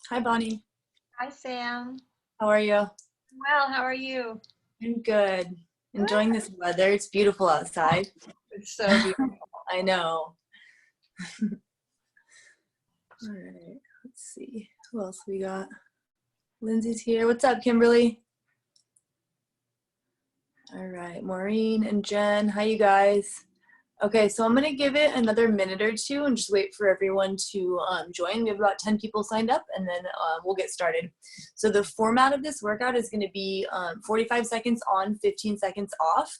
Hi, Bonnie. Hi, Sam. How are you? Well, how are you? I'm good. Enjoying Good. this weather. It's beautiful outside. It's so beautiful. I know. All right. Let's see. Who else we got? Lindsay's here. What's up, Kimberly? All right. Maureen and Jen. Hi, you guys. Okay, so I'm going to give it another minute or two and just wait for everyone to join. We have about 10 people signed up, and then we'll get started. So the format of this workout is going to be 45 seconds on, 15 seconds off.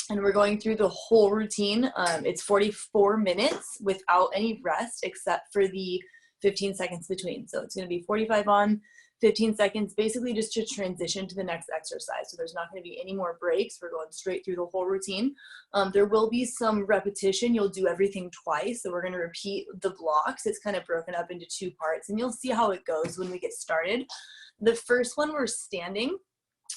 And we're going through the whole routine. It's 44 minutes without any rest except for the 15 seconds between. So it's going to be 45 on, 15 seconds, basically just to transition to the next exercise. So there's not going to be any more breaks. We're going straight through the whole routine. There will be some repetition. You'll do everything twice. So we're going to repeat the blocks. It's kind of broken up into two parts, and you'll see how it goes when we get started. The first one, we're standing.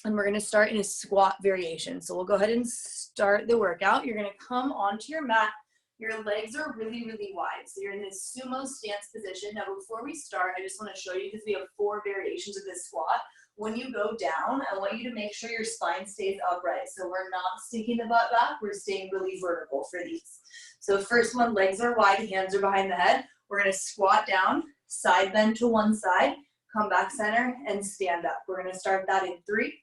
And we're going to start in a squat variation. So we'll go ahead and start the workout. You're going to come onto your mat. Your legs are really, really wide. So you're in this sumo stance position. Now, before we start, I just want to show you, because we have 4 variations of this squat. When you go down, I want you to make sure your spine stays upright. So we're not sticking the butt back. We're staying really vertical for these. So first one, legs are wide, hands are behind the head. We're going to squat down, side bend to one side, come back center, and stand up. We're going to start that in 3,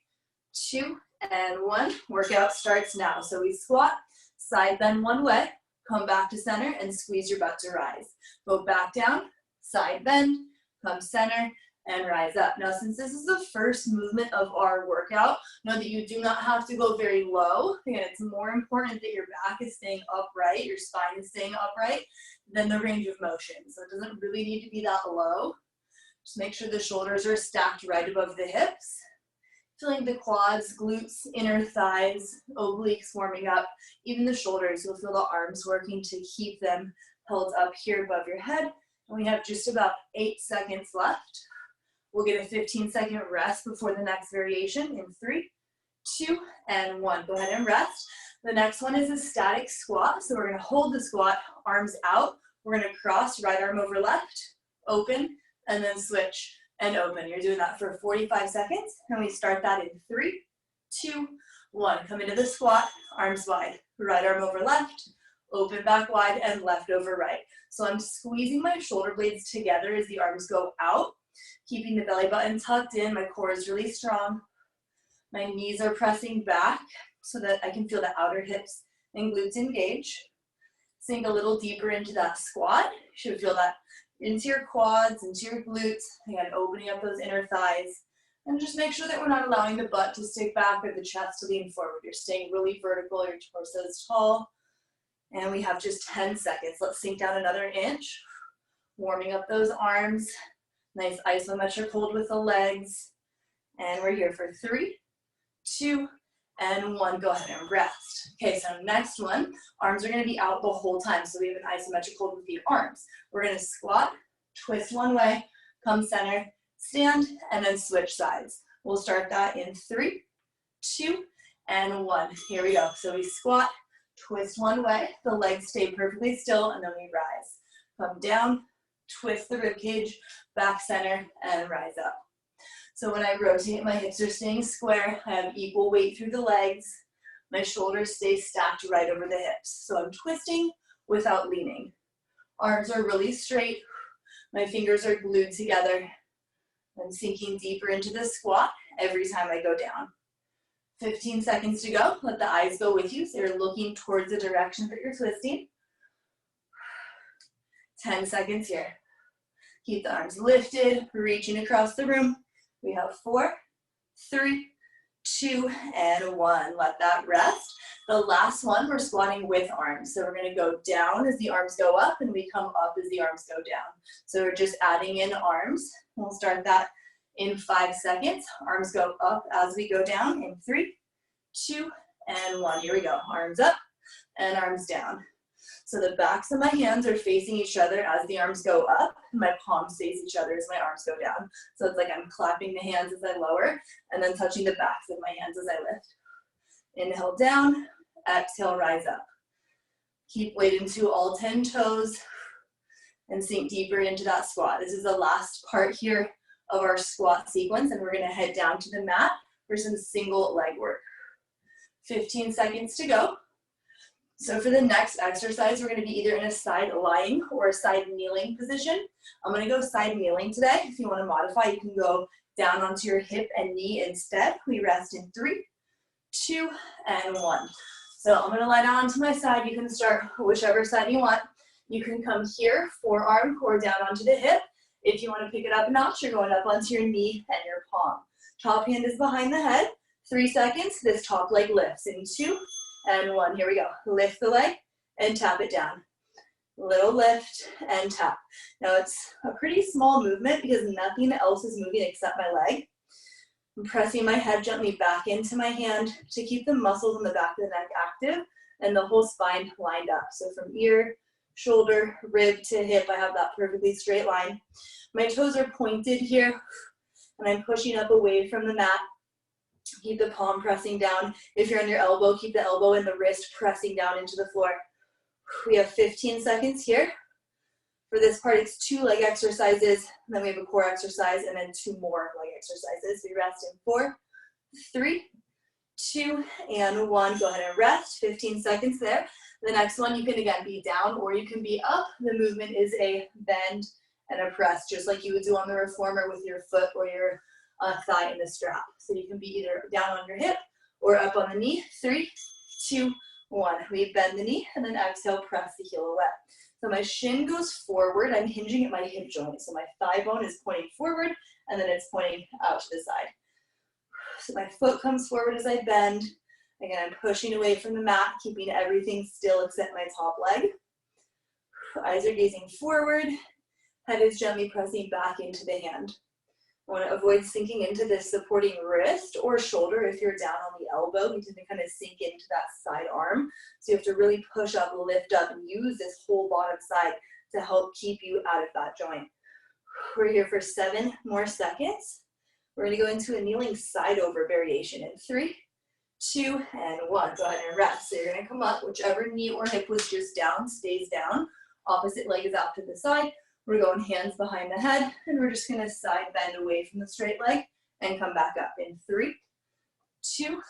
2, and 1. Workout starts now. So we squat, side bend one way, come back to center, and squeeze your butt to rise. Go back down, side bend, come center, and rise up. Now, since this is the first movement of our workout, know that you do not have to go very low. Again, it's more important that your back is staying upright, your spine is staying upright, than the range of motion. So it doesn't really need to be that low. Just make sure the shoulders are stacked right above the hips. Feeling the quads, glutes, inner thighs, obliques warming up, even the shoulders. You'll feel the arms working to keep them held up here above your head. And we have just about 8 seconds left. We'll get a 15-second rest before the next variation in 3, 2, and 1. Go ahead and rest. The next one is a static squat. So we're going to hold the squat, arms out. We're going to cross, right arm over left, open, and then switch and open. You're doing that for 45 seconds, and we start that in 3, 2, 1. Come into the squat, arms wide, right arm over left, open back wide, and left over right. So I'm squeezing my shoulder blades together as the arms go out, keeping the belly button tucked in. My core is really strong. My knees are pressing back so that I can feel the outer hips and glutes engage. Sink a little deeper into that squat. You should feel that into your quads, into your glutes, again, opening up those inner thighs. And just make sure that we're not allowing the butt to stick back or the chest to lean forward. You're staying really vertical, your torso is tall. And we have just 10 seconds. Let's sink down another inch. Warming up those arms. Nice isometric hold with the legs. And we're here for 3, 2, and 1. Go ahead and rest. Okay, so next one, arms are going to be out the whole time. So we have an isometric hold with the arms. We're going to squat, twist one way, come center, stand, and then switch sides. We'll start that in 3, 2, and 1. Here we go. So we squat, twist one way, the legs stay perfectly still, and then we rise. Come down, twist the rib cage, back center, and rise up. So when I rotate, my hips are staying square. I have equal weight through the legs. My shoulders stay stacked right over the hips. So I'm twisting without leaning. Arms are really straight. My fingers are glued together. I'm sinking deeper into the squat every time I go down. 15 seconds to go. Let the eyes go with you. So you're looking towards the direction that you're twisting. 10 seconds here. Keep the arms lifted, reaching across the room. We have 4, 3, 2, and 1. Let that rest. The last one, we're squatting with arms. So we're going to go down as the arms go up, and we come up as the arms go down. So we're just adding in arms. We'll start that in 5 seconds. Arms go up as we go down in 3, 2, and 1. Here we go. Arms up and arms down. So the backs of my hands are facing each other as the arms go up, and my palms face each other as my arms go down. So it's like I'm clapping the hands as I lower, and then touching the backs of my hands as I lift. Inhale down, exhale, rise up. Keep weight into all 10 toes, and sink deeper into that squat. This is the last part here of our squat sequence, and we're gonna head down to the mat for some single leg work. 15 seconds to go. So for the next exercise, we're gonna be either in a side lying or a side kneeling position. I'm gonna go side kneeling today. If you wanna modify, you can go down onto your hip and knee instead. We rest in 3, 2, and 1. So I'm gonna lie down onto my side. You can start whichever side you want. You can come here, forearm, or down onto the hip. If you wanna pick it up a notch, you're going up onto your knee and your palm. Top hand is behind the head. 3 seconds, this top leg lifts in 2 and 1. Here we go. Lift the leg and tap it down. Little lift and tap. Now it's a pretty small movement because nothing else is moving except my leg. I'm pressing my head gently back into my hand to keep the muscles in the back of the neck active and the whole spine lined up. So from ear, shoulder, rib to hip, I have that perfectly straight line. My toes are pointed here and I'm pushing up away from the mat. Keep the palm pressing down. If you're on your elbow, keep the elbow and the wrist pressing down into the floor. We have 15 seconds here. For this part, it's 2 leg exercises, and then we have a core exercise, and then 2 more leg exercises. We rest in 4, 3, 2, and 1. Go ahead and rest, 15 seconds there. The next one, you can again be down or you can be up. The movement is a bend and a press, just like you would do on the reformer with your foot or your thigh in the strap. So you can be either down on your hip or up on the knee. 3, 2, 1. We bend the knee and then exhale, press the heel away. So my shin goes forward. I'm hinging at my hip joint. So my thigh bone is pointing forward and then it's pointing out to the side. So my foot comes forward as I bend. Again, I'm pushing away from the mat, keeping everything still except my top leg. Eyes are gazing forward. Head is gently pressing back into the hand. I want to avoid sinking into this supporting wrist or shoulder. If you're down on the elbow, you tend to kind of sink into that side arm. So you have to really push up, lift up, and use this whole bottom side to help keep you out of that joint. We're here for 7 more seconds. We're going to go into a kneeling side over variation in 3, 2, and 1. Go ahead and rest. So you're going to come up. Whichever knee or hip was just down stays down. Opposite leg is out to the side. We're going hands behind the head, and we're just gonna side bend away from the straight leg and come back up in 3, 2,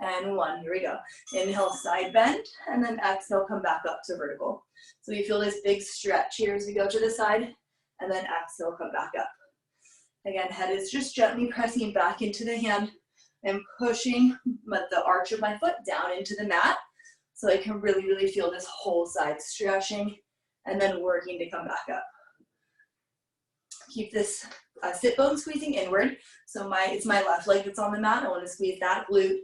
and 1. Here we go. Inhale, side bend, and then exhale, come back up to vertical. So you feel this big stretch here as we go to the side, and then exhale, come back up. Again, head is just gently pressing back into the hand and pushing the arch of my foot down into the mat so I can really, really feel this whole side stretching and then working to come back up. Keep this sit bone squeezing inward. So it's my left leg that's on the mat. I want to squeeze that glute.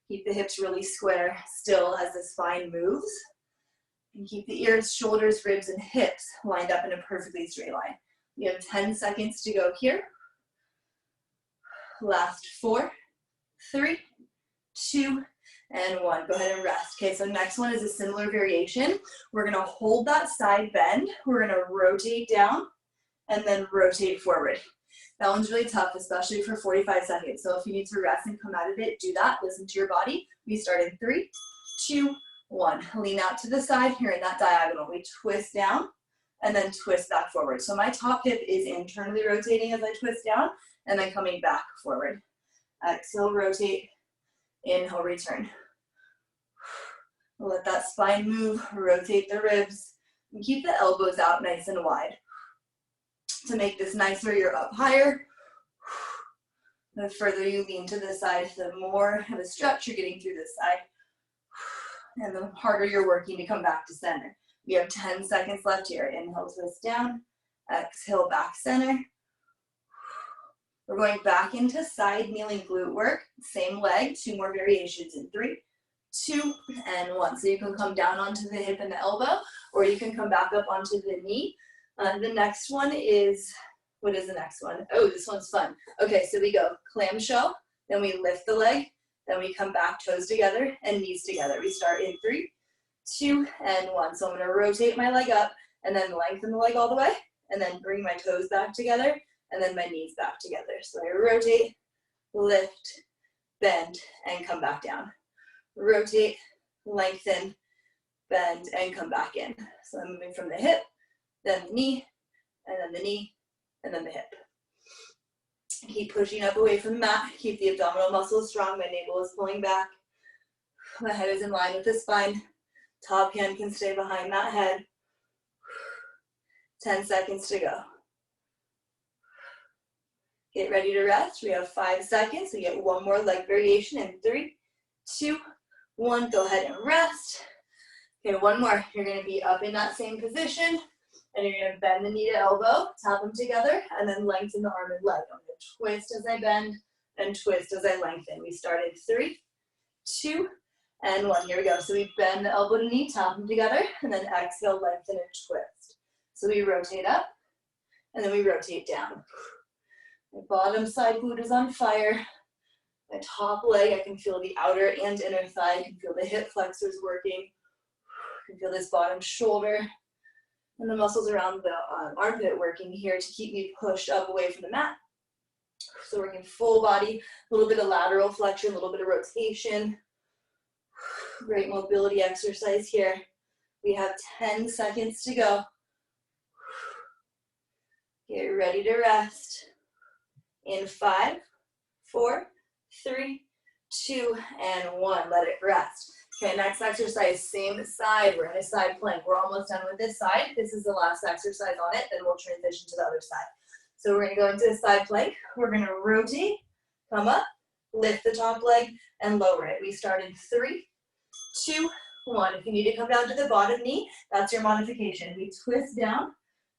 Keep the hips really square still as the spine moves. And keep the ears, shoulders, ribs, and hips lined up in a perfectly straight line. We have 10 seconds to go here. Last 4, 3, 2, and 1. Go ahead and rest. Okay, so next one is a similar variation. We're going to hold that side bend. We're going to rotate down and then rotate forward. That one's really tough, especially for 45 seconds. So if you need to rest and come out of it, do that. Listen to your body. We start in 3, 2, 1. Lean out to the side. You're in that diagonal. We twist down and then twist back forward. So my top hip is internally rotating as I twist down and then coming back forward. Exhale, rotate. Inhale, return. Let that spine move. Rotate the ribs. And keep the elbows out nice and wide. To make this nicer, you're up higher. The further you lean to the side, the more of a stretch you're getting through this side. And the harder you're working to come back to center. We have 10 seconds left here. Inhale, twist down. Exhale, back center. We're going back into side kneeling glute work. Same leg, 2 more variations in 3, 2, and 1. So you can come down onto the hip and the elbow, or you can come back up onto the knee. The next one is, what is the next one? Oh, this one's fun. Okay, so we go clamshell, then we lift the leg, then we come back, toes together and knees together. We start in 3, 2, and 1. So I'm gonna rotate my leg up and then lengthen the leg all the way and then bring my toes back together and then my knees back together. So I rotate, lift, bend, and come back down. Rotate, lengthen, bend, and come back in. So I'm moving from the hip, then the knee, and then the knee, and then the hip. Keep pushing up away from the mat. Keep the abdominal muscles strong. My navel is pulling back. My head is in line with the spine. Top hand can stay behind that head. 10 seconds to go. Get ready to rest. We have 5 seconds. We get one more leg variation in 3, 2, 1. Go ahead and rest. Okay, one more. You're going to be up in that same position, and you're going to bend the knee to elbow, tap them together, and then lengthen the arm and leg. I'm going to twist as I bend and twist as I lengthen. We start in 3, 2, and 1. Here we go. So we bend the elbow to knee, tap them together, and then exhale, lengthen, and twist. So we rotate up, and then we rotate down. My bottom side glute is on fire. My top leg, I can feel the outer and inner thigh. I can feel the hip flexors working. I can feel this bottom shoulder and the muscles around the armpit working here to keep me pushed up away from the mat. So working full body, a little bit of lateral flexion, a little bit of rotation. Great mobility exercise here. We have 10 seconds to go. Get ready to rest. In 5, 4, 3, 2, and 1. Let it rest. Okay, next exercise, same side. We're in a side plank. We're almost done with this side. This is the last exercise on it, then we'll transition to the other side. So we're going to go into a side plank. We're going to rotate, come up, lift the top leg, and lower it. We start in 3, 2, 1. If you need to come down to the bottom knee, that's your modification. We twist down,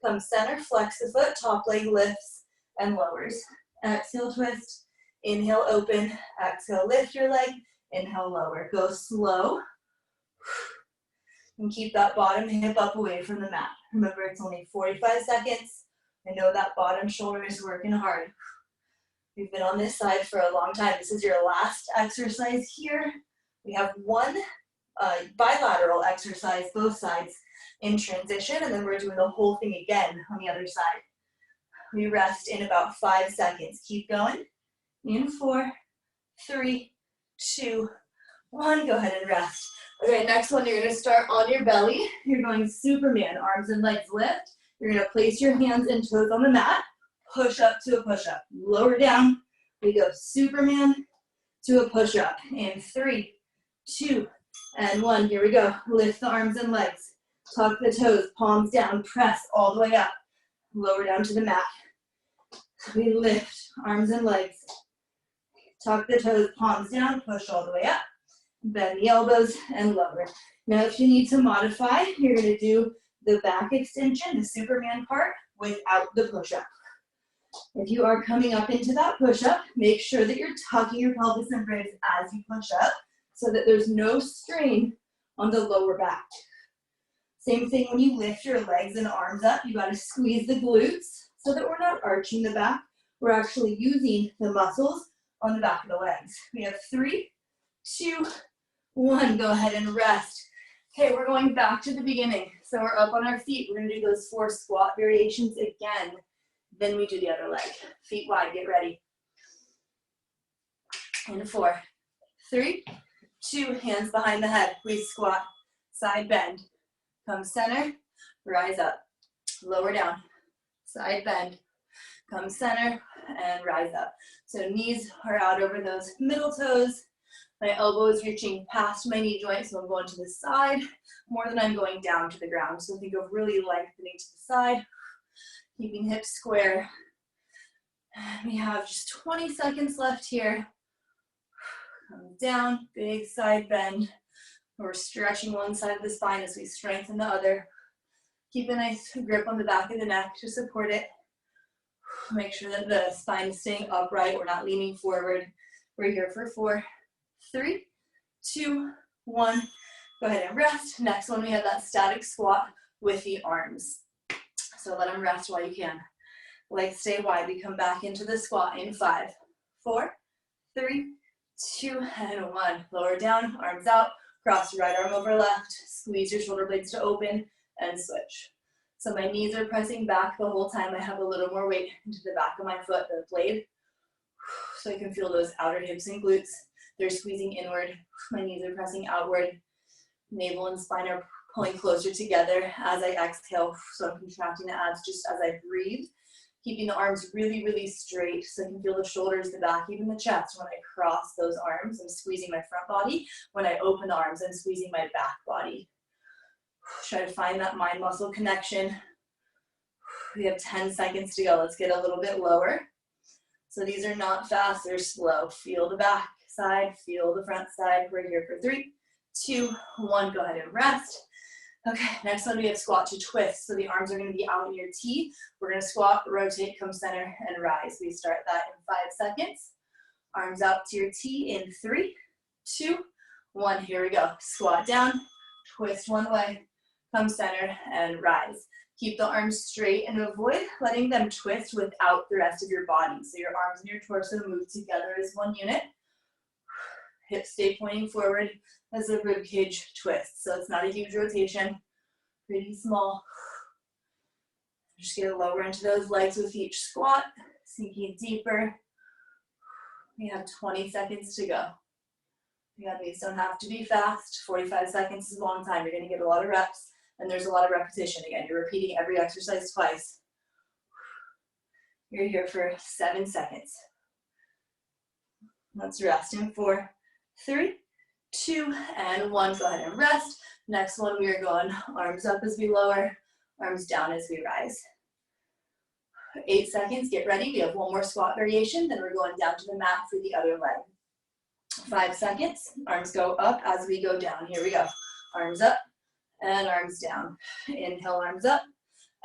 come center, flex the foot, top leg lifts and lowers. Exhale, twist. Inhale, open. Exhale, lift your leg. Inhale, lower. Go slow. And keep that bottom hip up away from the mat. Remember, it's only 45 seconds. I know that bottom shoulder is working hard. We've been on this side for a long time. This is your last exercise here. We have one bilateral exercise, both sides, in transition, and then we're doing the whole thing again on the other side. We rest in about 5 seconds. Keep going. In 4, 3, 2, 1. Go ahead and rest. Okay, next one, you're going to start on your belly. You're going Superman, arms and legs lift. You're going to place your hands and toes on the mat. Push up to a push up. Lower down. We go Superman to a push up. In 3, 2, and 1. Here we go. Lift the arms and legs. Tuck the toes, palms down, press all the way up. Lower down to the mat. We lift arms and legs. Tuck the toes, palms down, push all the way up. Bend the elbows and lower. Now if you need to modify, you're going to do the back extension, the Superman part, without the push-up. If you are coming up into that push-up, make sure that you're tucking your pelvis and ribs as you push up so that there's no strain on the lower back. Same thing when you lift your legs and arms up, you got to squeeze the glutes so that we're not arching the back. We're actually using the muscles on the back of the legs. We have 3, 2, 1. Go ahead and rest. Okay, we're going back to the beginning. So we're up on our feet. We're going to do those 4 squat variations again. Then we do the other leg. Feet wide, get ready. In 4, 3, 2, hands behind the head. We squat, side bend. Come center, rise up. Lower down, side bend. Come center and rise up. So knees are out over those middle toes. My elbow is reaching past my knee joint, so I'm going to the side more than I'm going down to the ground. So think of really lengthening to the side, keeping hips square. We have just 20 seconds left here. Come down, big side bend. We're stretching one side of the spine as we strengthen the other. Keep a nice grip on the back of the neck to support it. Make sure that the spine is staying upright. We're not leaning forward. We're here for 4, 3, 2, 1. Go ahead and rest. Next one, we have that static squat with the arms. So let them rest while you can. Legs stay wide. We come back into the squat in 5, 4, 3, 2, and 1. Lower down, arms out. Cross your right arm over left. Squeeze your shoulder blades to open and switch. So my knees are pressing back the whole time. I have a little more weight into the back of my foot, the blade. So I can feel those outer hips and glutes. They're squeezing inward. My knees are pressing outward. Navel and spine are pulling closer together as I exhale. So I'm contracting the abs just as I breathe. Keeping the arms really, really straight so you can feel the shoulders, the back, even the chest. When I cross those arms, I'm squeezing my front body. When I open the arms, I'm squeezing my back body. Try to find that mind-muscle connection. We have 10 seconds to go. Let's get a little bit lower. So these are not fast, they're slow. Feel the back side, feel the front side. We're here for 3, 2, 1. Go ahead and rest. Okay, next one we have squat to twist. So the arms are going to be out in your T. We're going to squat, rotate, come center, and rise. We start that in 5 seconds. Arms out to your T in 3, 2, 1. Here we go. Squat down, twist one way, come center, and rise. Keep the arms straight and avoid letting them twist without the rest of your body. So your arms and your torso move together as one unit. Hips stay pointing forward as the rib cage twists. So it's not a huge rotation, pretty small. Just get lower into those legs with each squat, sinking deeper. We have 20 seconds to go. Again, these don't have to be fast. 45 seconds is a long time. You're going to get a lot of reps. And there's a lot of repetition. Again, you're repeating every exercise twice. You're here for 7 seconds. Let's rest in 4, 3, 2, and 1. Go ahead and rest. Next one, we are going arms up as we lower, arms down as we rise. 8 seconds, get ready. We have one more squat variation, then we're going down to the mat for the other leg. 5 seconds, arms go up as we go down. Here we go. Arms up. And arms down. Inhale, arms up.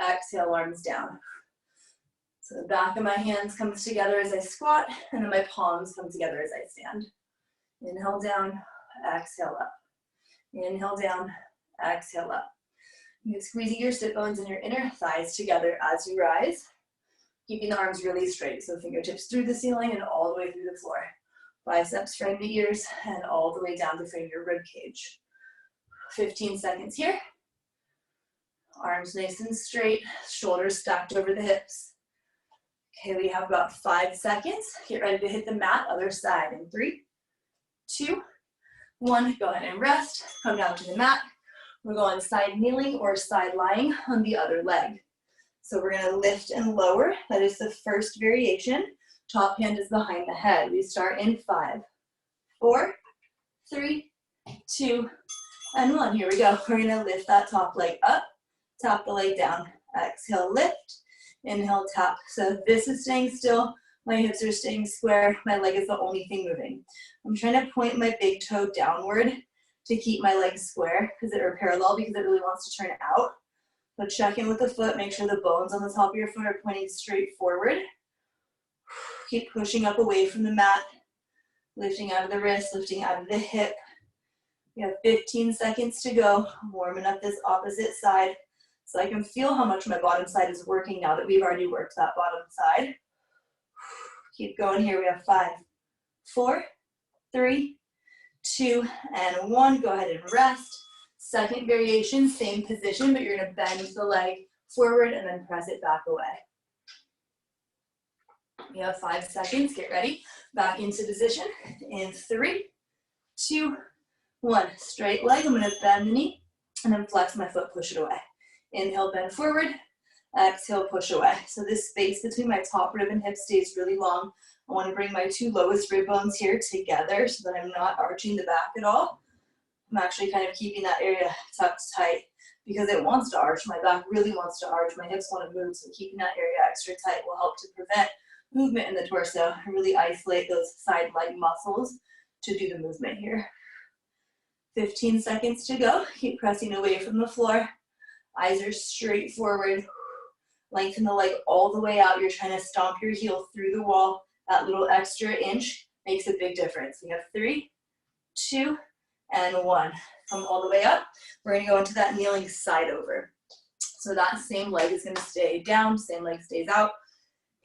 Exhale, arms down. So the back of my hands comes together as I squat, and then my palms come together as I stand. Inhale down, exhale up. Inhale down, exhale up. You're squeezing your sit bones and your inner thighs together as you rise, keeping the arms really straight. So fingertips through the ceiling and all the way through the floor. Biceps frame the ears and all the way down to frame your rib cage. 15 seconds here. Arms nice and straight, shoulders stacked over the hips. Okay, we have about 5 seconds. Get ready to hit the mat, other side in 3, 2, 1. Go ahead and rest. Come down to the mat. We're going side kneeling or side lying on the other leg. So we're going to lift and lower. That is the first variation. Top hand is behind the head. We start in 5, 4, 3, 2, and 1. Here we go. We're going to lift that top leg up, tap the leg down. Exhale, lift. Inhale, tap. So this is staying still. My hips are staying square. My leg is the only thing moving. I'm trying to point my big toe downward to keep my legs square or parallel because it really wants to turn out. So check in with the foot. Make sure the bones on the top of your foot are pointing straight forward. Keep pushing up away from the mat. Lifting out of the wrist, lifting out of the hip. We have 15 seconds to go. I'm warming up this opposite side so I can feel how much my bottom side is working now that we've already worked that bottom side. Keep going here. We have 5, 4, 3, 2, and 1. Go ahead and rest. Second variation, same position, but you're going to bend the leg forward and then press it back away. We have 5 seconds. Get ready. Back into position in 3, 2, 1. Straight leg. I'm going to bend the knee and then flex my foot, push it away. Inhale, bend forward. Exhale, push away. So this space between my top rib and hip stays really long. I want to bring my 2 lowest rib bones here together so that I'm not arching the back at all. I'm actually kind of keeping that area tucked tight because it wants to arch. My back really wants to arch. My hips want to move, so keeping that area extra tight will help to prevent movement in the torso and really isolate those side leg muscles to do the movement here. 15 seconds to go. Keep pressing away from the floor. Eyes are straight forward. Lengthen the leg all the way out. You're trying to stomp your heel through the wall. That little extra inch makes a big difference. We have 3, 2, and 1. Come all the way up. We're going to go into that kneeling side over. So that same leg is going to stay down. Same leg stays out.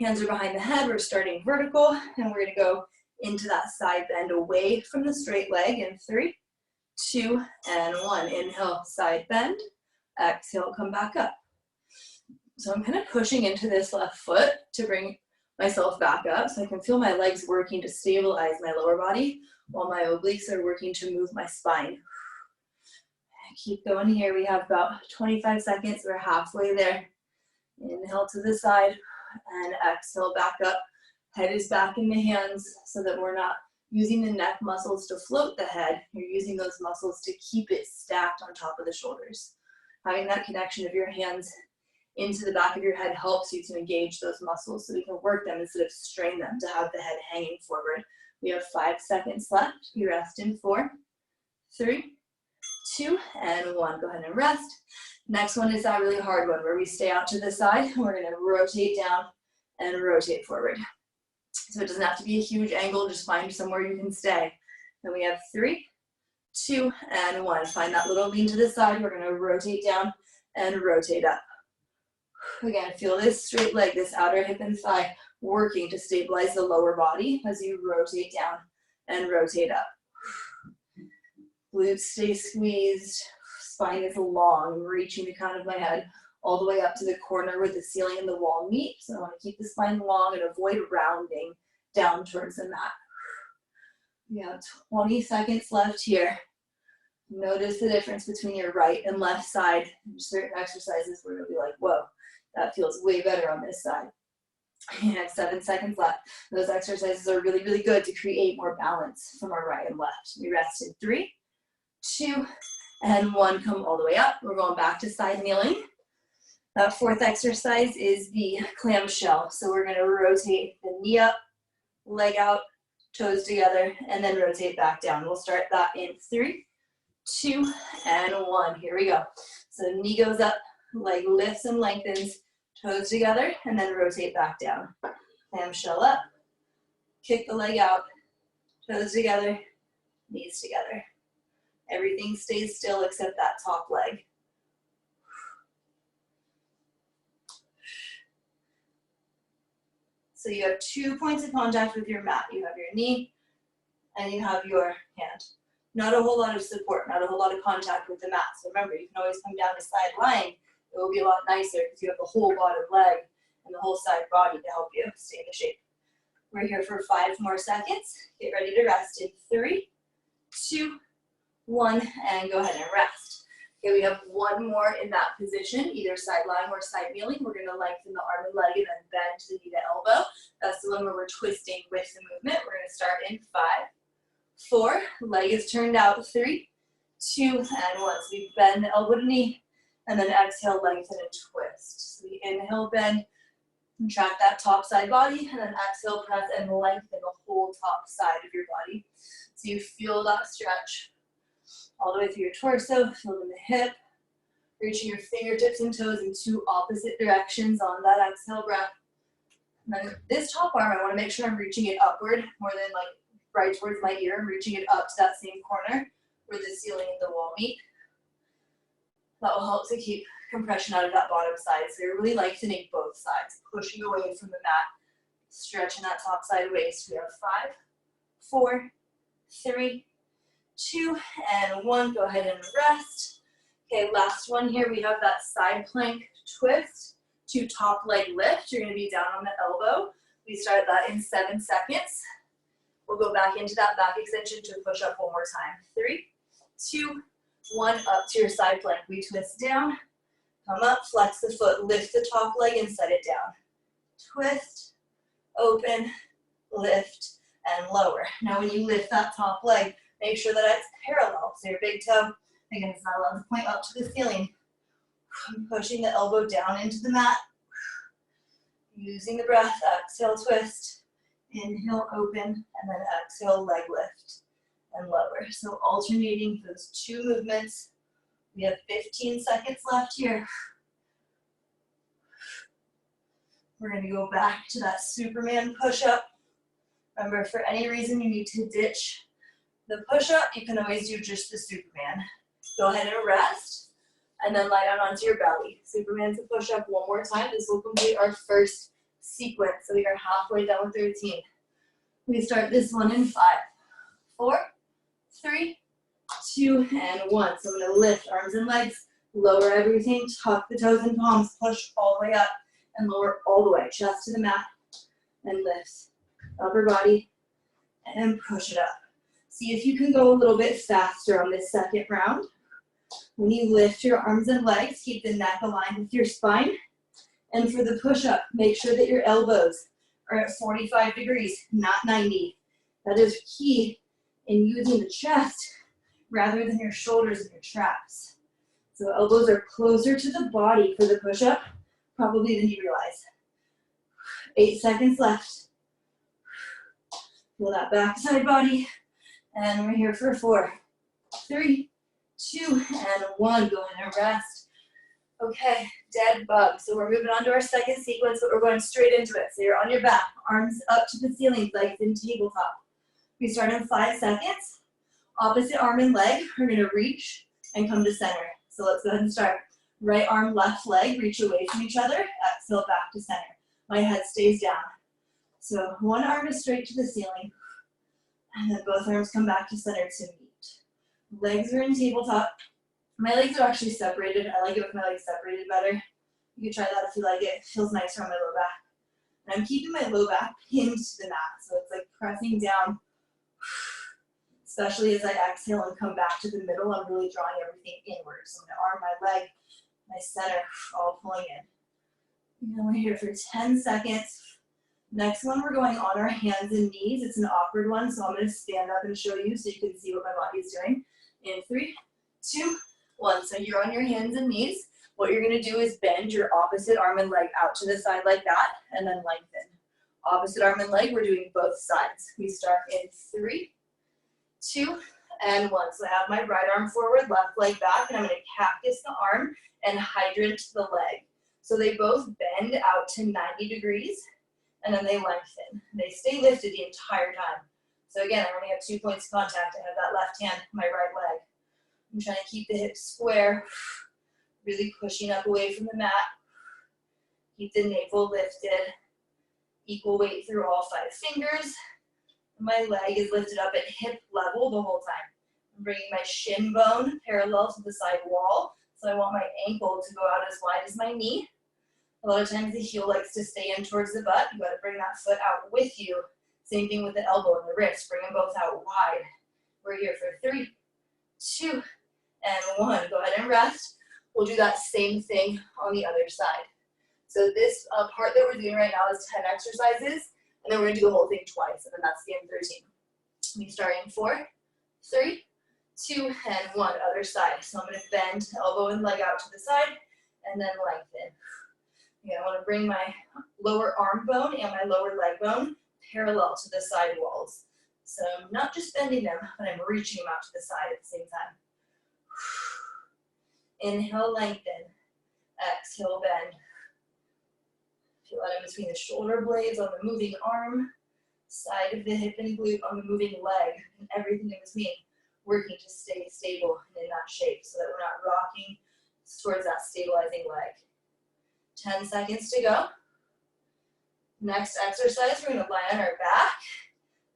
Hands are behind the head. We're starting vertical. And we're going to go into that side bend away from the straight leg in 3, 2, and 1. Inhale, side bend. Exhale, come back up. So I'm kind of pushing into this left foot to bring myself back up so I can feel my legs working to stabilize my lower body while my obliques are working to move my spine. Keep going here. We have about 25 seconds. We're halfway there. Inhale to the side. And exhale back up. Head is back in the hands so that we're not using the neck muscles to float the head. You're using those muscles to keep it stacked on top of the shoulders. Having that connection of your hands into the back of your head helps you to engage those muscles so we can work them instead of strain them to have the head hanging forward. We have 5 seconds left. We rest in 4, 3, 2, and 1. Go ahead and rest. Next one is that really hard one where we stay out to the side. We're going to rotate down and rotate forward. So it doesn't have to be a huge angle. Just find somewhere you can stay. Then we have 3, 2, and 1. Find that little lean to the side. We're going to rotate down and rotate up. Again, feel this straight leg, this outer hip and thigh working to stabilize the lower body as you rotate down and rotate up. Glutes stay squeezed, spine is long. I'm reaching the crown of my head all the way up to the corner where the ceiling and the wall meet. So I want to keep the spine long and avoid rounding down towards the mat. We have 20 seconds left here. Notice the difference between your right and left side. There's certain exercises where you'll be like, whoa, that feels way better on this side. You have 7 seconds left. Those exercises are really, really good to create more balance from our right and left. We rest in 3, 2, and 1. Come all the way up. We're going back to side kneeling. That fourth exercise is the clamshell. So we're going to rotate the knee up, leg out, toes together, and then rotate back down. We'll start that in 3, 2, and 1. Here we go. So knee goes up, leg lifts and lengthens, toes together, and then rotate back down. Clamshell up, kick the leg out, toes together, knees together. Everything stays still except that top leg. So you have 2 points of contact with your mat. You have your knee and you have your hand. Not a whole lot of support, not a whole lot of contact with the mat. So remember, you can always come down to side lying. It will be a lot nicer because you have the whole bottom leg and the whole side body to help you stay in the shape. We're here for 5 more seconds. Get ready to rest in 3, 2, 1, and go ahead and rest. Okay, we have 1 more in that position, either side lying or side kneeling. We're going to lengthen the arm and leg and then bend the knee to elbow. That's the one where we're twisting with the movement. We're going to start in 5, 4, leg is turned out, 3, 2, and 1. So we bend the elbow to knee, and then exhale, lengthen and twist. So we inhale, bend, contract that top side body, and then exhale, press and lengthen the whole top side of your body. So you feel that stretch all the way through your torso, feel in the hip, reaching your fingertips and toes in 2 opposite directions on that exhale breath. And then this top arm, I want to make sure I'm reaching it upward more than like right towards my ear. I'm reaching it up to that same corner where the ceiling and the wall meet. That will help to keep compression out of that bottom side. So you're really lengthening both sides, pushing away from the mat, stretching that top side waist. We have 5, 4, 3, 2, and 1. Go ahead and rest. Okay, last one here. We have that side plank twist to top leg lift. You're going to be down on the elbow. We start that in 7 seconds. We'll go back into that back extension to push up 1 more time. 3, 2, 1, up to your side plank. We twist down, come up, flex the foot, lift the top leg and set it down. Twist, open, lift, and lower. Now when you lift that top leg, make sure that it's parallel. So your big toe, again, it's not allowed to point up to the ceiling. Pushing the elbow down into the mat. Using the breath, exhale, twist. Inhale, open, and then exhale, leg lift and lower. So alternating those 2 movements. We have 15 seconds left here. We're going to go back to that Superman push-up. Remember, for any reason you need to ditch the push-up, you can always do just the Superman. Go ahead and rest, and then lie down onto your belly. Superman to push-up 1 more time. This will complete our first sequence. So we are halfway done with the routine. We start this one in 5, 4, 3, 2, and 1. So I'm going to lift arms and legs, lower everything, tuck the toes and palms, push all the way up, and lower all the way, chest to the mat, and lift upper body, and push it up. See if you can go a little bit faster on this second round. When you lift your arms and legs, keep the neck aligned with your spine, And for the push-up, make sure that your elbows are at 45 degrees, not 90. That is key in using the chest rather than your shoulders and your traps. So elbows are closer to the body for the push-up, probably than you realize. 8 seconds left. Feel that backside body. And we're here for 4, 3, 2, and 1. Go ahead and rest. Okay, dead bug. So we're moving on to our second sequence, but we're going straight into it. So you're on your back, arms up to the ceiling, legs in tabletop. We start in 5 seconds. Opposite arm and leg, we're gonna reach and come to center. So let's go ahead and start. Right arm, left leg, reach away from each other, exhale back to center. My head stays down. So one arm is straight to the ceiling, and then both arms come back to center to meet. Legs are in tabletop. My legs are actually separated. I like it with my legs separated better. You can try that if you like it. It feels nicer on my low back. And I'm keeping my low back pinned to the mat, so it's like pressing down, especially as I exhale and come back to the middle. I'm really drawing everything inward. So my arm, my leg, my center, all pulling in. And we're here for 10 seconds. Next one, we're going on our hands and knees. It's an awkward one, so I'm going to stand up and show you so you can see what my body is doing. In 3, 2, 1. So you're on your hands and knees. What you're going to do is bend your opposite arm and leg out to the side like that, and then lengthen. Opposite arm and leg, we're doing both sides. We start in 3, 2, and 1. So I have my right arm forward, left leg back, and I'm going to cactus the arm and hydrant the leg. So they both bend out to 90 degrees, and then they lengthen. They stay lifted the entire time. So again, I only have 2 points of contact. I have that left hand, my right leg. I'm trying to keep the hips square, really pushing up away from the mat. Keep the navel lifted. Equal weight through all 5 fingers. My leg is lifted up at hip level the whole time. I'm bringing my shin bone parallel to the side wall. So I want my ankle to go out as wide as my knee. A lot of times the heel likes to stay in towards the butt. You gotta bring that foot out with you. Same thing with the elbow and the wrist. Bring them both out wide. We're here for 3, 2, and 1. Go ahead and rest. We'll do that same thing on the other side. So this part that we're doing right now is 10 exercises, and then we're gonna do the whole thing twice, and then that's the end of the routine. We start in 4, 3, 2, and 1. Other side. So I'm gonna bend elbow and leg out to the side, and then lengthen. Again, I want to bring my lower arm bone and my lower leg bone parallel to the side walls. So I'm not just bending them, but I'm reaching them out to the side at the same time. Inhale, lengthen. Exhale, bend. Feel that in between the shoulder blades on the moving arm, side of the hip and glute on the moving leg, and everything in between, working to stay stable and in that shape so that we're not rocking towards that stabilizing leg. 10 seconds to go. Next exercise, we're going to lie on our back,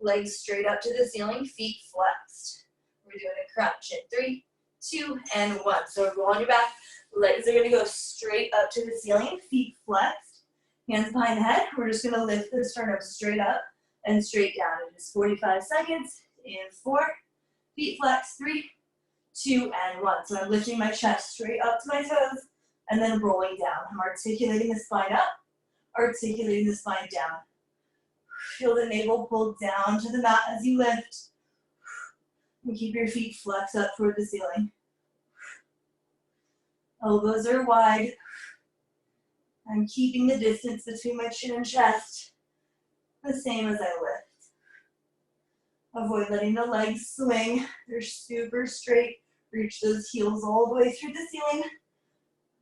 legs straight up to the ceiling, feet flexed. We're doing a crunch in 3, 2, and 1. So go on your back, legs are going to go straight up to the ceiling, feet flexed, hands behind the head. We're just going to lift the sternum straight up and straight down in just 45 seconds. In 4, feet flexed, 3, 2, and 1. So I'm lifting my chest straight up to my toes, and then rolling down. I'm articulating the spine up, articulating the spine down. Feel the navel pull down to the mat as you lift. And keep your feet flexed up toward the ceiling. Elbows are wide. I'm keeping the distance between my chin and chest the same as I lift. Avoid letting the legs swing. They're super straight. Reach those heels all the way through the ceiling.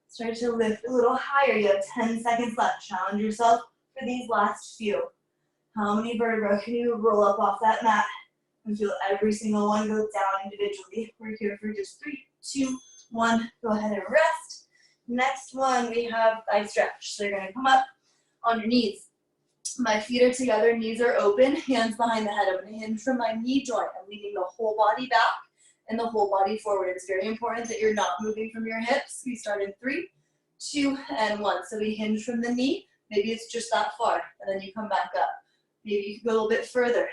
Start to lift a little higher. You have 10 seconds left. Challenge yourself for these last few. How many vertebrae can you roll up off that mat and feel every single one go down individually? We're here for just 3, 2, 1. Go ahead and rest. Next one, we have thigh stretch. So you're going to come up on your knees. My feet are together, knees are open, hands behind the head. I'm going to hinge from my knee joint. I'm leaning the whole body back and the whole body forward. It's very important that you're not moving from your hips. We start in 3, 2, and 1. So we hinge from the knee. Maybe it's just that far, and then you come back up. Maybe you can go a little bit further.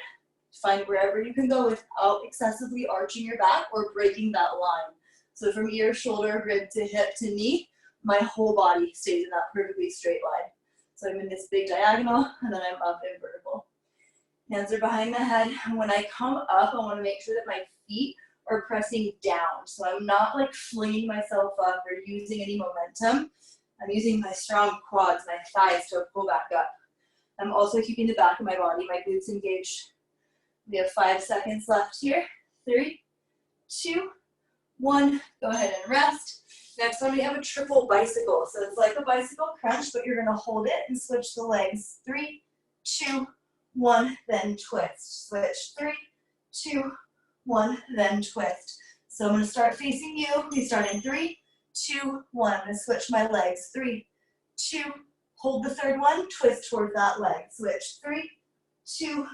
Find wherever you can go without excessively arching your back or breaking that line. So from ear, shoulder, rib to hip to knee, my whole body stays in that perfectly straight line. So I'm in this big diagonal, and then I'm up in vertical. Hands are behind the head. And when I come up, I want to make sure that my feet are pressing down. So I'm not like flinging myself up or using any momentum. I'm using my strong quads, my thighs to pull back up. I'm also keeping the back of my body, my glutes engaged. We have 5 seconds left here. 3, 2, 1. Go ahead and rest. Next one, we have a triple bicycle. So it's like a bicycle crunch, but you're going to hold it and switch the legs. 3, 2, 1, then twist. Switch. 3, 2, 1, then twist. So I'm going to start facing you. We start in 3, 2, 1. I'm going to switch my legs. 3, 2, hold the third one, twist towards that leg. Switch. 3, 2,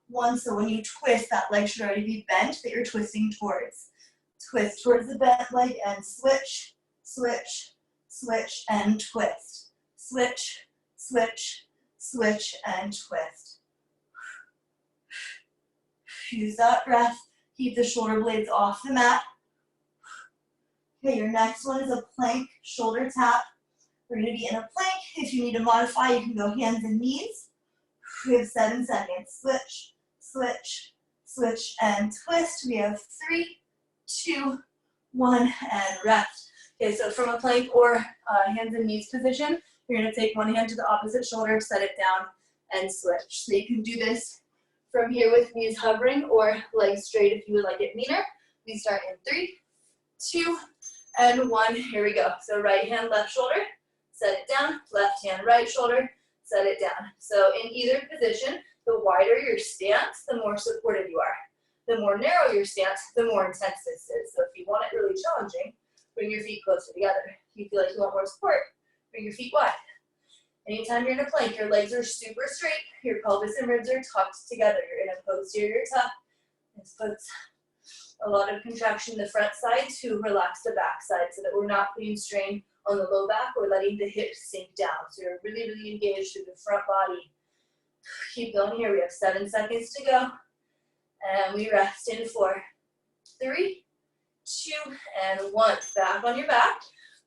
1. So when you twist, that leg should already be bent that you're twisting towards. Twist towards the bent leg and switch, switch, switch, and twist. Switch, switch, switch, and twist. Use that breath. Keep the shoulder blades off the mat. Okay, your next one is a plank shoulder tap. We're going to be in a plank. If you need to modify, you can go hands and knees. We have 7 seconds. Switch, switch, switch, and twist. We have 3, 2, 1, and rest. Okay, so from a plank or hands and knees position, you're going to take one hand to the opposite shoulder, set it down, and switch. So you can do this from here with knees hovering or legs straight if you would like it meaner. We start in 3, 2, and 1. Here we go. So right hand, left shoulder, set it down. Left hand, right shoulder, set it down. So in either position, the wider your stance, the more supported you are. The more narrow your stance, the more intense this is. So if you want it really challenging, bring your feet closer together. If you feel like you want more support, bring your feet wide. Anytime you're in a plank, your legs are super straight, your pelvis and ribs are tucked together. You're in a posterior tuck. This puts a lot of contraction in the front side to relax the back side so that we're not putting strain on the low back or letting the hips sink down. So you're really, really engaged through the front body. Keep going here. We have 7 seconds to go. And we rest in 4, 3, 2, and 1. Back on your back.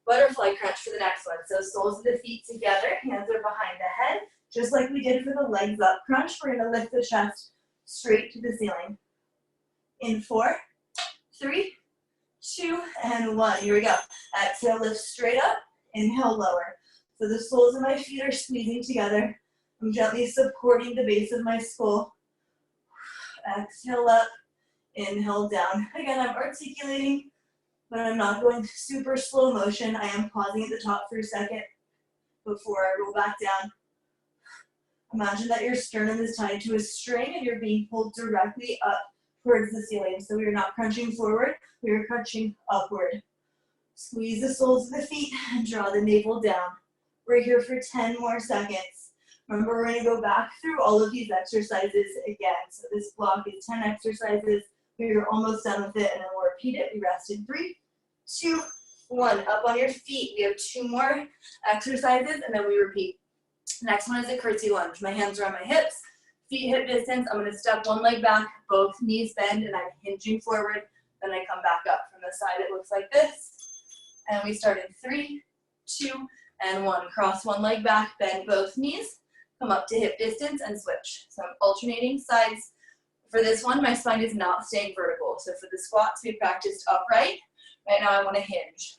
Butterfly crunch for the next one. So soles of the feet together, hands are behind the head. Just like we did for the legs up crunch, we're going to lift the chest straight to the ceiling. In 4, 3, 2, and 1. Here we go. Exhale, lift straight up. Inhale, lower. So the soles of my feet are squeezing together. I'm gently supporting the base of my skull. Exhale up. Inhale down. Again, I'm articulating, but I'm not going super slow motion. I am pausing at the top for a second before I roll back down. Imagine that your sternum is tied to a string and you're being pulled directly up towards the ceiling. So we are not crunching forward, we are crunching upward. Squeeze the soles of the feet and draw the navel down. We're here for 10 more seconds. Remember, we're going to go back through all of these exercises again. So this block is 10 exercises. We're almost done with it, and then we'll repeat it. We rest in 3, 2, 1. Up on your feet. We have 2 more exercises, and then we repeat. Next one is a curtsy lunge. My hands are on my hips, feet hip distance. I'm going to step one leg back, both knees bend, and I'm hinging forward. Then I come back up. From the side, it looks like this. And we start in 3, 2, and 1. Cross one leg back, bend both knees, come up to hip distance, and switch. So I'm alternating sides. For this one, my spine is not staying vertical. So for the squats, we practiced upright. Right now, I want to hinge.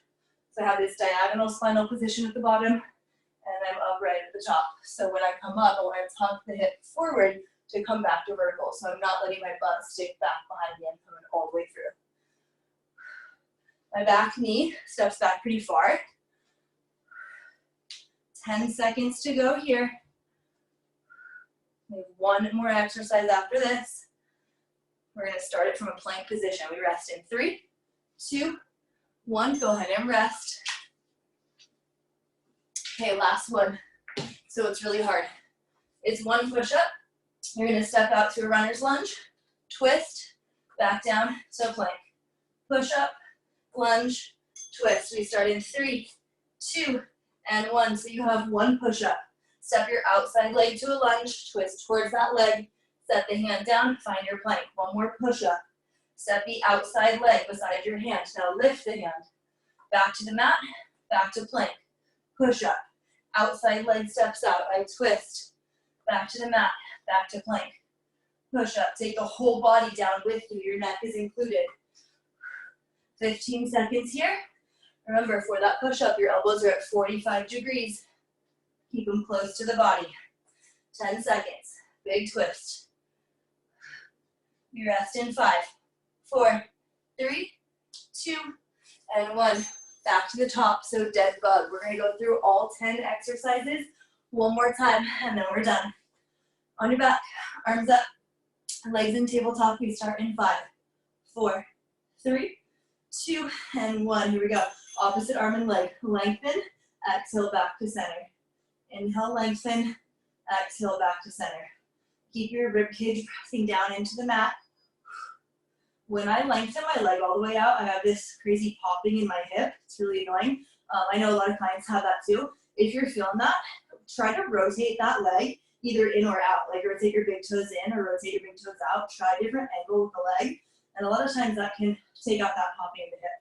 So I have this diagonal spinal position at the bottom, and I'm upright at the top. So when I come up, I want to tuck the hip forward to come back to vertical. So I'm not letting my butt stick back behind me and coming all the way through. My back knee steps back pretty far. 10 seconds to go here. We have 1 more exercise after this. We're going to start it from a plank position. We rest in 3, 2, 1. Go ahead and rest. Okay, last one. So it's really hard. It's 1 push-up. You're going to step out to a runner's lunge, twist, back down, so plank. Push-up, lunge, twist. We start in 3, 2, and 1. So you have 1 push-up. Step your outside leg to a lunge, twist towards that leg, set the hand down, find your plank. 1 more push-up. Step the outside leg beside your hand. Now lift the hand. Back to the mat, back to plank. push up. Outside leg steps out. I twist. Back to the mat. Back to plank. Push up. Take the whole body down with you. Your neck is included. 15 seconds here. Remember, for that push up, your elbows are at 45 degrees. Keep them close to the body. 10 seconds. Big twist. You rest in 5, 4, 3, 2, and 1. Back to the top, so dead bug. We're gonna go through all 10 exercises one more time, and then we're done. On your back, arms up, legs in tabletop. We start in 5, 4, 3, 2, and 1. Here we go. Opposite arm and leg. Lengthen, exhale back to center. Inhale, lengthen, exhale back to center. Keep your rib cage pressing down into the mat. When I lengthen my leg all the way out, I have this crazy popping in my hip. It's really annoying. I know a lot of clients have that too. If you're feeling that, try to rotate that leg either in or out. Like rotate your big toes in or rotate your big toes out. Try a different angle with the leg. And a lot of times that can take out that popping in the hip.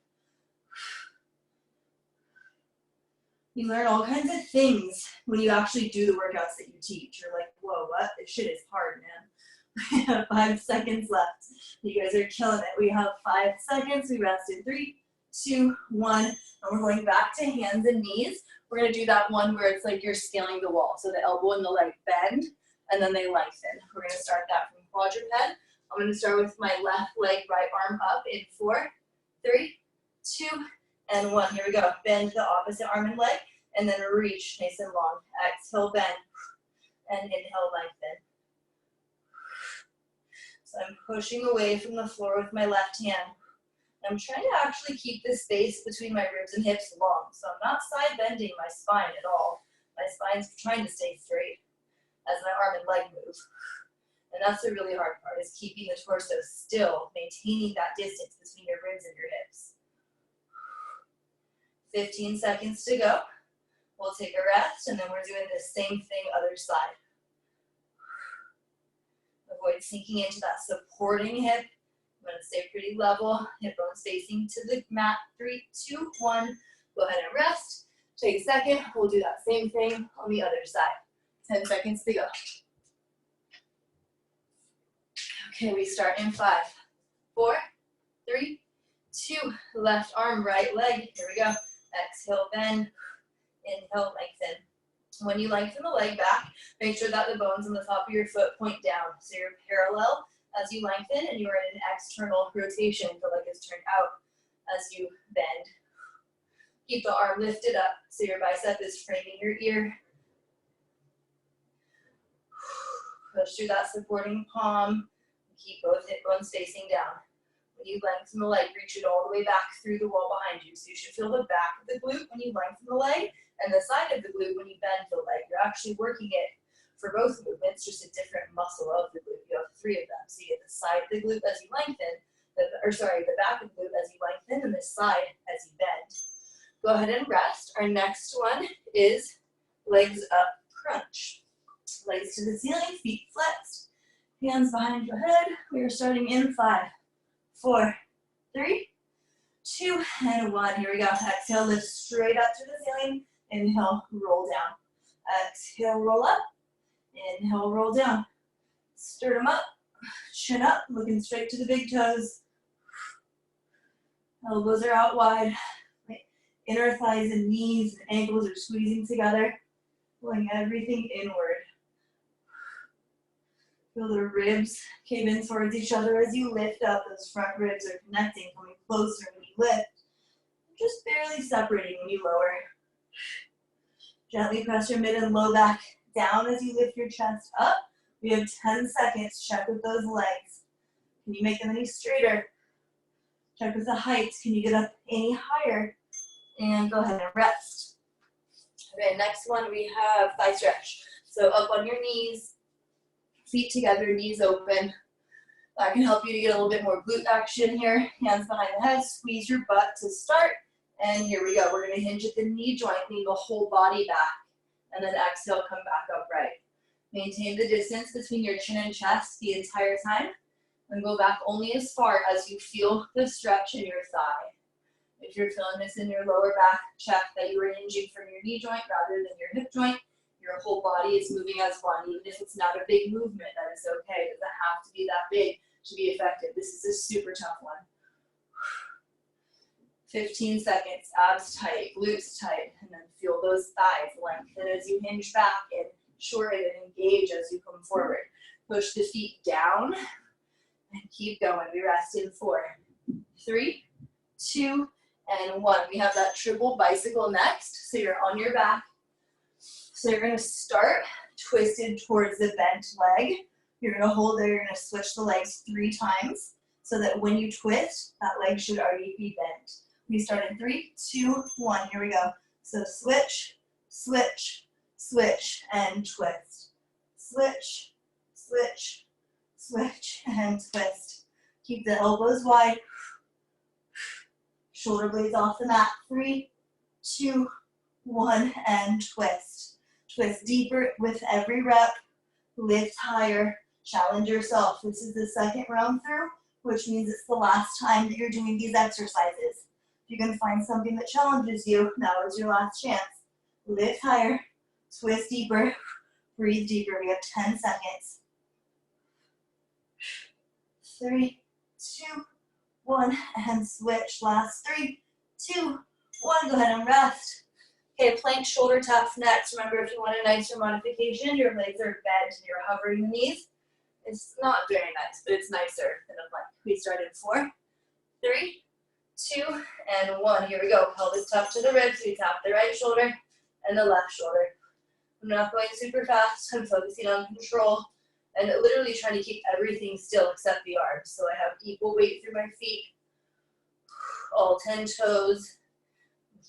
You learn all kinds of things when you actually do the workouts that you teach. You're like, whoa, what? This shit is hard, man. We have 5 seconds left. You guys are killing it. We have 5 seconds. We rest in 3, 2, 1. And we're going back to hands and knees. We're going to do that one where it's like you're scaling the wall. So the elbow and the leg bend, and then they lengthen. We're going to start that from quadruped. I'm going to start with my left leg, right arm up in 4, 3, 2, and 1. Here we go. Bend the opposite arm and leg, and then reach nice and long. Exhale, bend, and inhale, lengthen. So I'm pushing away from the floor with my left hand. I'm trying to actually keep the space between my ribs and hips long. So I'm not side bending my spine at all. My spine's trying to stay straight as my arm and leg move. And that's the really hard part, is keeping the torso still, maintaining that distance between your ribs and your hips. 15 seconds to go. We'll take a rest, and then we're doing the same thing other side. Avoid sinking into that supporting hip. I'm going to stay pretty level. Hip bones facing to the mat. 3, 2, 1. Go ahead and rest. Take a second. We'll do that same thing on the other side. 10 seconds to go. Okay, we start in 5, 4, 3, 2. Left arm, right leg. Here we go. Exhale, bend. Inhale, lengthen. When you lengthen the leg back, make sure that the bones on the top of your foot point down. So you're parallel as you lengthen, and you are in an external rotation. The leg is turned out as you bend. Keep the arm lifted up so your bicep is framing your ear. Push through that supporting palm. Keep both hip bones facing down. When you lengthen the leg, reach it all the way back through the wall behind you. So you should feel the back of the glute when you lengthen the leg, and the side of the glute when you bend the leg. You're actually working it for both movements, just a different muscle of the glute. You have 3 of them. So you get the side of the glute as you lengthen, the back of the glute as you lengthen, and the side as you bend. Go ahead and rest. Our next one is legs up crunch. Legs to the ceiling, feet flexed, hands behind your head. We are starting in 5, 4, 3, 2, and 1. Here we go. Exhale, lift straight up to the ceiling. Inhale, roll down. Exhale, roll up. Inhale, roll down. Stir them up. Chin up, looking straight to the big toes. Elbows are out wide. Inner thighs and knees and ankles are squeezing together. Pulling everything inward. Feel the ribs cave in towards each other as you lift up. Those front ribs are connecting, coming closer when you lift. Just barely separating when you lower. Gently press your mid and low back down as you lift your chest up. We have 10 seconds. Check with those legs. Can you make them any straighter? Check with the height. Can you get up any higher? And go ahead and rest. Okay, next one we have thigh stretch. So up on your knees, feet together, knees open. That can help you to get a little bit more glute action here. Hands behind the head, squeeze your butt to start. And here we go. We're going to hinge at the knee joint, lean the whole body back. And then exhale, come back upright. Maintain the distance between your chin and chest the entire time. And go back only as far as you feel the stretch in your thigh. If you're feeling this in your lower back, check that you are hinging from your knee joint rather than your hip joint. Your whole body is moving as one. Even if it's not a big movement, that is okay. It doesn't have to be that big to be effective. This is a super tough one. 15 seconds, abs tight, glutes tight, and then feel those thighs lengthen as you hinge back and shorten and engage as you come forward. Push the feet down and keep going. We rest in 4, 3, 2, and 1. We have that triple bicycle next. So you're on your back. So you're going to start twisted towards the bent leg. You're going to hold there. You're going to switch the legs 3 times so that when you twist, that leg should already be bent. We start in 3, 2, 1. Here we go. So switch, switch, switch, and twist. Switch, switch, switch, and twist. Keep the elbows wide. Shoulder blades off the mat. 3, 2, 1, and twist. Twist deeper with every rep. Lift higher. Challenge yourself. This is the second round through, which means it's the last time that you're doing these exercises. If you can find something that challenges you, now is your last chance. Lift higher. Twist deeper. Breathe deeper. We have 10 seconds. 3, 2, 1, and switch. Last 3, 2, 1. Go ahead and rest. Okay, plank shoulder taps next. Remember, if you want a nicer modification, your legs are bent and you're hovering the knees. It's not very nice, but it's nicer than a plank. We start in 4, 3, 2, and 1. Here we go. Pelvis tucked to the ribs. We tap the right shoulder and the left shoulder. I'm not going super fast. I'm focusing on control and literally trying to keep everything still except the arms. So I have equal weight through my feet, all 10 toes.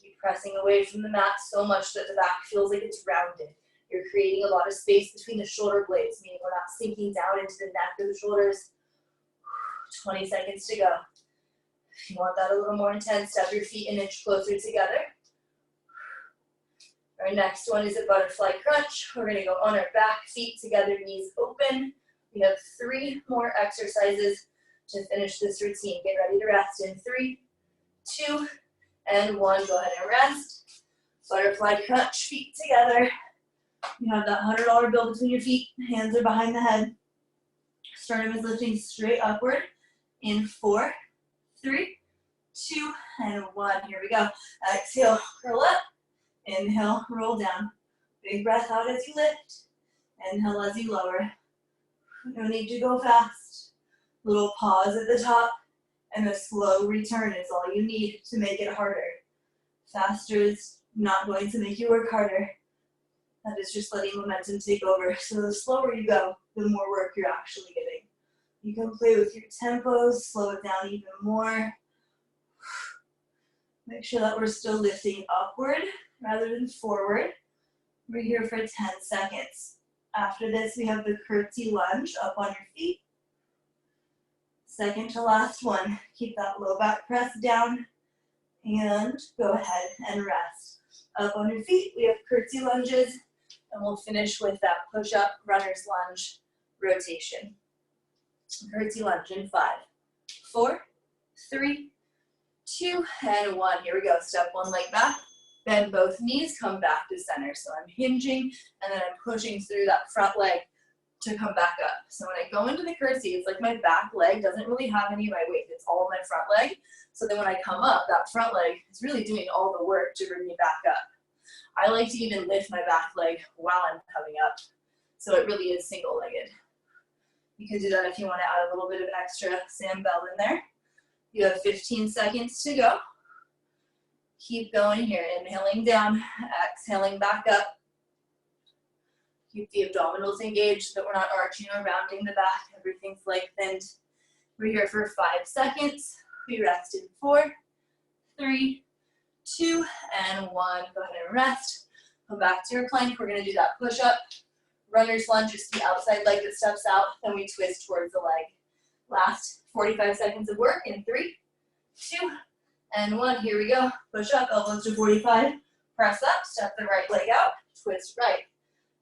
Keep pressing away from the mat so much that the back feels like it's rounded. You're creating a lot of space between the shoulder blades, meaning we're not sinking down into the neck of the shoulders. 20 seconds to go. If you want that a little more intense, step your feet an inch closer together. Our next one is a butterfly crunch. We're going to go on our back, feet together, knees open. We have 3 more exercises to finish this routine. Get ready to rest in 3, 2, and 1. Go ahead and rest. Butterfly crunch, feet together. You have that $100 bill between your feet. Hands are behind the head. Sternum is lifting straight upward in 4, 3, 2, and 1. Here we go. Exhale, curl up. Inhale, roll down. Big breath out as you lift. Inhale as you lower. No need to go fast. Little pause at the top, and a slow return is all you need to make it harder. Faster is not going to make you work harder. That is just letting momentum take over. So the slower you go, the more work you're actually getting. You can play with your tempos, slow it down even more. Make sure that we're still lifting upward rather than forward. We're here for 10 seconds. After this, we have the curtsy lunge up on your feet. Second to last one. Keep that low back press down and go ahead and rest. Up on your feet, we have curtsy lunges, and we'll finish with that push-up runner's lunge rotation. Curtsy lunge in 5, 4, 3, 2, and 1. Here we go. Step one leg back. Bend both knees, come back to center. So I'm hinging, and then I'm pushing through that front leg to come back up. So when I go into the curtsy, it's like my back leg doesn't really have any of my weight. It's all my front leg. So then when I come up, that front leg is really doing all the work to bring me back up. I like to even lift my back leg while I'm coming up. So it really is single-legged. You can do that if you want to add a little bit of an extra Sam Bell in there. You have 15 seconds to go. Keep going here. Inhaling down, exhaling back up. Keep the abdominals engaged so that we're not arching or rounding the back. Everything's lengthened. We're here for 5 seconds. We rest in 4, 3, 2, and 1. Go ahead and rest. Come back to your plank. We're going to do that push-up. Runner's lunge is the outside leg that steps out, then we twist towards the leg. Last 45 seconds of work in 3, 2, and 1. Here we go. Push up, elbows to 45. Press up, step the right leg out, twist right.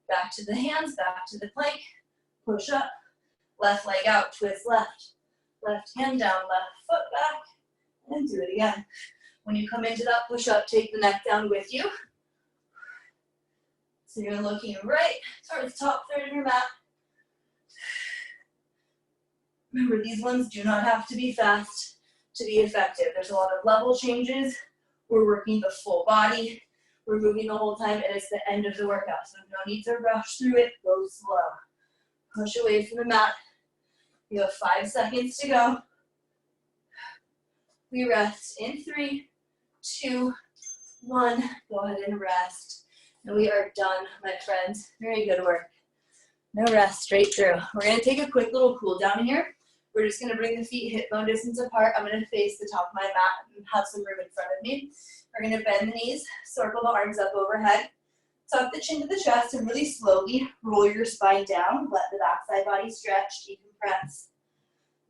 Back to the hands, back to the plank. Push up, left leg out, twist left. Left hand down, left foot back, and do it again. When you come into that push-up, take the neck down with you. So you're looking right towards the top third of your mat. Remember, these ones do not have to be fast to be effective. There's a lot of level changes. We're working the full body. We're moving the whole time, and it's the end of the workout. So no need to rush through it. Go slow. Push away from the mat. You have 5 seconds to go. We rest in 3, 2, 1. Go ahead and rest. And we are done, my friends. Very good work. No rest, straight through. We're going to take a quick little cool down here. We're just going to bring the feet hip bone distance apart. I'm going to face the top of my mat and have some room in front of me. We're going to bend the knees, circle the arms up overhead. Tuck the chin to the chest and really slowly roll your spine down. Let the backside body stretch, decompress.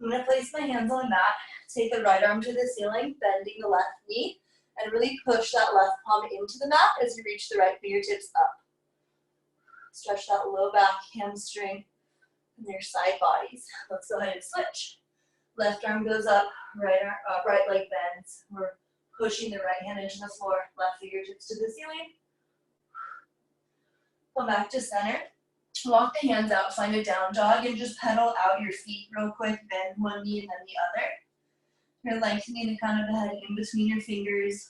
I'm going to place my hands on the mat. Take the right arm to the ceiling, bending the left knee, and really push that left palm into the mat as you reach the right fingertips up. Stretch that low back, hamstring, and your side bodies. Let's go ahead and switch. Left arm goes up, right leg bends. We're pushing the right hand into the floor, left fingertips to the ceiling. Come back to center. Walk the hands out, find a down dog, and just pedal out your feet real quick. Bend one knee and then the other. You're lengthening the crown of the head in between your fingers.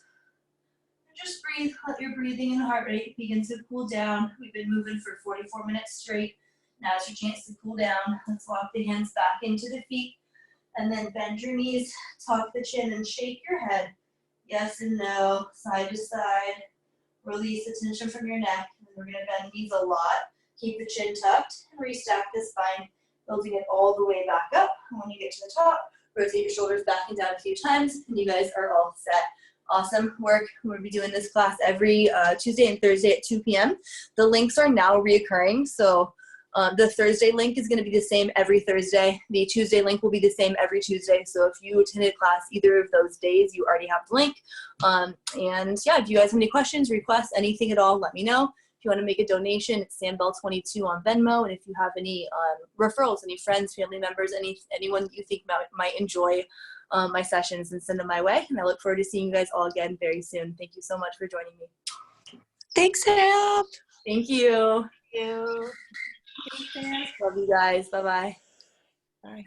And just breathe. Let your breathing and heart rate begin to cool down. We've been moving for 44 minutes straight. Now's your chance to cool down. Let's walk the hands back into the feet. And then bend your knees, tuck the chin, and shake your head. Yes and no, side to side. Release the tension from your neck. And we're going to bend knees a lot. Keep the chin tucked and restack the spine, building it all the way back up. And when you get to the top, rotate your shoulders back and down a few times, and you guys are all set. Awesome work. We'll be doing this class every Tuesday and Thursday at 2 p.m. The links are now reoccurring, so the Thursday link is going to be the same every Thursday. The Tuesday link will be the same every Tuesday. So if you attended class either of those days, you already have the link. And yeah, if you guys have any questions, requests, anything at all, let me know. If you want to make a donation, it's SamBell22 on Venmo. And if you have any referrals, any friends, family members, anyone that you think might enjoy my sessions, then send them my way. And I look forward to seeing you guys all again very soon. Thank you so much for joining me. Thanks, Sam. Thank you. You. Love you guys. Bye-bye. Bye.